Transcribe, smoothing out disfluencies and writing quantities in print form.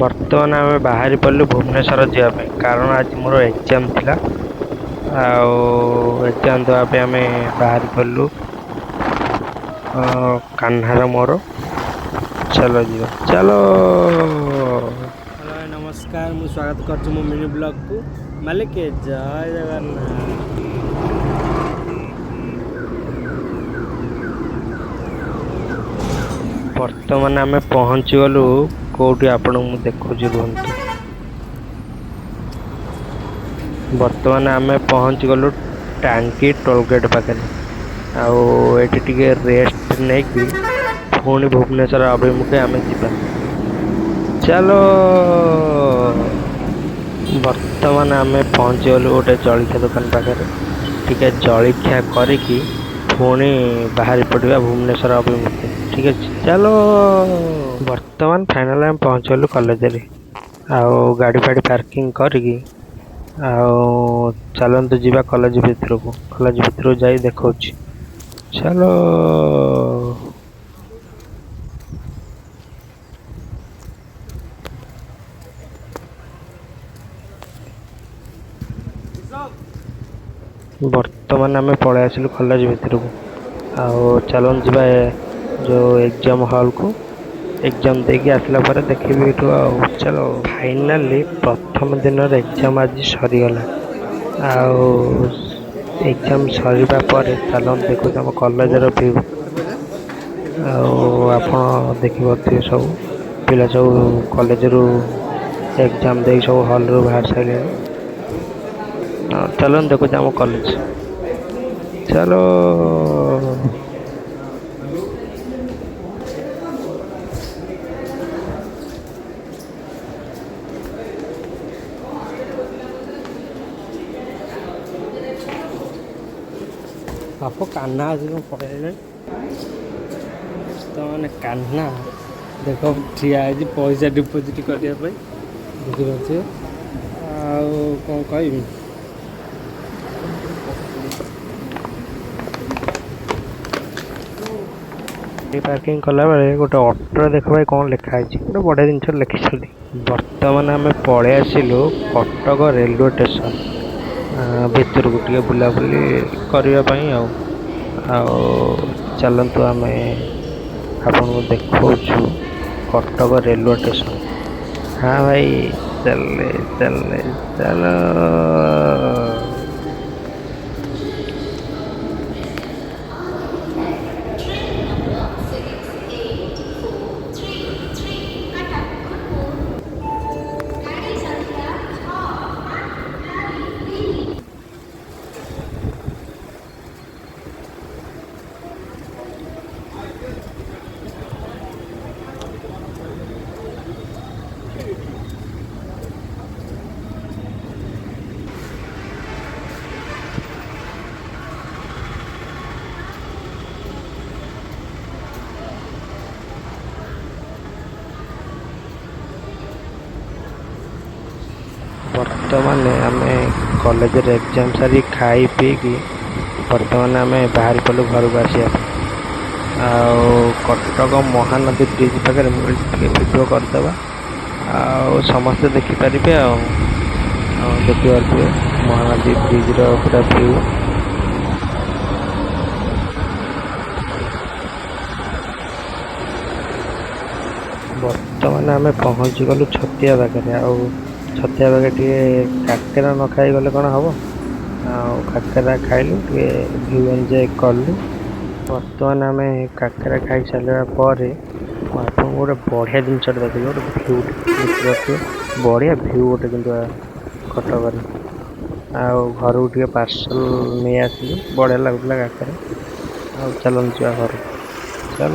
ବର୍ତ୍ତମାନ ଆମେ ବାହାରି ପଡ଼ିଲୁ ଭୁବନେଶ୍ୱର ଯିବା ପାଇଁ କାରଣ ଆଜି ମୋର ଏକ୍ଜାମ୍ ଥିଲା। ଆଉ ଏକ୍ଜାମ୍ ଦେବା ପାଇଁ ଆମେ ବାହାରି ପଡ଼ିଲୁ କାହ୍ନାର ମୋର। ଚାଲ ଯିବା ଚାଲ। ହ୍ୟାଲୋ ନମସ୍କାର, ମୁଁ ସ୍ୱାଗତ କରୁଛି ମୋ ମିନି ବ୍ଲଗ୍କୁ। ମାଲିକ ଜୟ ଜଗନ୍ନାଥ। ବର୍ତ୍ତମାନ ଆମେ ପହଞ୍ଚିଗଲୁ କୋଉଠି ଆପଣଙ୍କୁ ମୁଁ ଦେଖୁଛି, ରୁହନ୍ତୁ। ବର୍ତ୍ତମାନ ଆମେ ପହଞ୍ଚିଗଲୁ ଟାଙ୍ଗୀ ଟୋଲଗେଟ୍ ପାଖରେ। ଆଉ ଏଠି ଟିକେ ରେଷ୍ଟ ନେଇକି ପୁଣି ଭୁବନେଶ୍ୱର ଅଭିମୁଖେ ଆମେ ଯିବା। ଚାଲ। ବର୍ତ୍ତମାନ ଆମେ ପହଞ୍ଚିଗଲୁ ଗୋଟେ ଜଳଖିଆ ଦୋକାନ ପାଖରେ। ଟିକେ ଜଳଖିଆ କରିକି ପୁଣି ବାହାରି ପଡ଼ିବା ଭୁବନେଶ୍ୱର ଅଭିମୁଖେ। ଠିକ୍ ଅଛି ଚାଲ। ବର୍ତ୍ତମାନ ଫାଇନାଲ ଆମେ ପହଞ୍ଚିଗଲୁ କଲେଜରେ। ଆଉ ଗାଡ଼ି ଫାଡ଼ି ପାର୍କିଂ କରିକି ଆଉ ଚାଲନ୍ତୁ ଯିବା କଲେଜ ଭିତରକୁ। କଲେଜ ଭିତରକୁ ଯାଇ ଦେଖଉଛି। ଚାଲ। ବର୍ତ୍ତମାନ ଆମେ ପଳେଇ ଆସିଲୁ କଲେଜ ଭିତରକୁ। ଆଉ ଚାଲନ୍ତୁ ଯିବା ଯୋଉ ଏକ୍ଜାମ ହଲକୁ। ଏକ୍ଜାମ ଦେଇକି ଆସିଲା ପରେ ଦେଖିବି ଏଇଠୁ ଆଉ। ଚାଲ। ଫାଇନାଲି ପ୍ରଥମ ଦିନର ଏକ୍ଜାମ ଆଜି ସରିଗଲା। ଆଉ ଏକ୍ଜାମ ସରିବା ପରେ ଚାଲନ୍ତୁ ଦେଖୁଛୁ ଆମ କଲେଜର ଭିଉ। ଆଉ ଆପଣ ଦେଖିପାରୁଥିବେ ସବୁ ପିଲା ସବୁ କଲେଜରୁ ଏକ୍ଜାମ ଦେଇ ସବୁ ହଲରୁ ବାହାରି ସାରିଲେଣି। ଚାଲନ୍ତୁ ଦେଖୁଛୁ ଆମ କଲେଜ। ଚାଲ। ବାପ କାହ୍ନା ଆଜି କଣ ପଳେଇଲାଣି। ତ ମାନେ କାହ୍ନା ଦେଖ ଠିଆ ହେଇଛି ପଇସା ଡିପୋଜିଟ୍ କରିବା ପାଇଁ, ବୁଝିପାରୁଥିବେ। ଆଉ କ'ଣ କହିବି। ପାର୍କିଂ କଲାବେଳେ ଗୋଟେ ଅଟୋରେ ଦେଖ ଭାଇ କ'ଣ ଲେଖା ହେଇଛି, ଗୋଟେ ବଢ଼ିଆ ଜିନିଷ ଲେଖିଛନ୍ତି। ବର୍ତ୍ତମାନ ଆମେ ପଳେଇ ଆସିଲୁ କଟକ ରେଲୱେ ଷ୍ଟେସନ ଭିତରକୁ ଟିକେ ବୁଲାବୁଲି କରିବା ପାଇଁ। ଆଉ ଚାଲନ୍ତୁ ଆମେ ଆପଣଙ୍କୁ ଦେଖଉଛୁ କଟକ ରେଲୱେ ଷ୍ଟେସନ। ହଁ ଭାଇ ଚାଲେ ଚାଲେ ଚାଲ। ବର୍ତ୍ତମାନ ଆମେ କଲେଜରେ ଏକ୍ଜାମ ସାରି ଖାଇ ପିଇକି ବର୍ତ୍ତମାନ ଆମେ ବାହାରି ପଡ଼ିଲୁ ଘରକୁ ଆସିବା ପାଇଁ। ଆଉ କଟକ ମହାନଦୀ ବ୍ରିଜ୍ ପାଖରେ ମୁଁ ଟିକେ ଭିଡ଼ିଓ କରିଦେବା, ଆଉ ସମସ୍ତେ ଦେଖିପାରିବେ। ଆଉ ଦେଖିପାରୁଥିବେ ମହାନଦୀ ବ୍ରିଜ୍ର ପୁରା ଭିଉ। ବର୍ତ୍ତମାନ ଆମେ ପହଞ୍ଚିଗଲୁ ଛତିଆ ପାଖରେ। ଆଉ ଛତିଆ ପାଖରେ ଟିକେ କାକେରା ନ ଖାଇଗଲେ କ'ଣ ହେବ। ଆଉ କାକେରା ଖାଇଲୁ, ଟିକେ ଭିଉ ଏନ୍ଜୟ କଲୁ। ବର୍ତ୍ତମାନ ଆମେ କାକେରା ଖାଇସାରିବା ପରେ ମୁଁ ଆପଣଙ୍କୁ ଗୋଟେ ବଢ଼ିଆ ଜିନିଷଟେ ଦେଖେଇବି, ଗୋଟେ ଭିଉଟେ ଦେଖିପାରୁଥିବେ। ବଢ଼ିଆ ଭିଉ ଗୋଟେ କିନ୍ତୁ କଟକରେ। ଆଉ ଘରକୁ ଟିକେ ପାର୍ସଲ ନେଇ ଆସିଲି, ବଢ଼ିଆ ଲାଗୁଥିଲା କାକେରା। ଆଉ ଚାଲନ୍ତୁ ଯିବା ଘରକୁ ଚାଲ।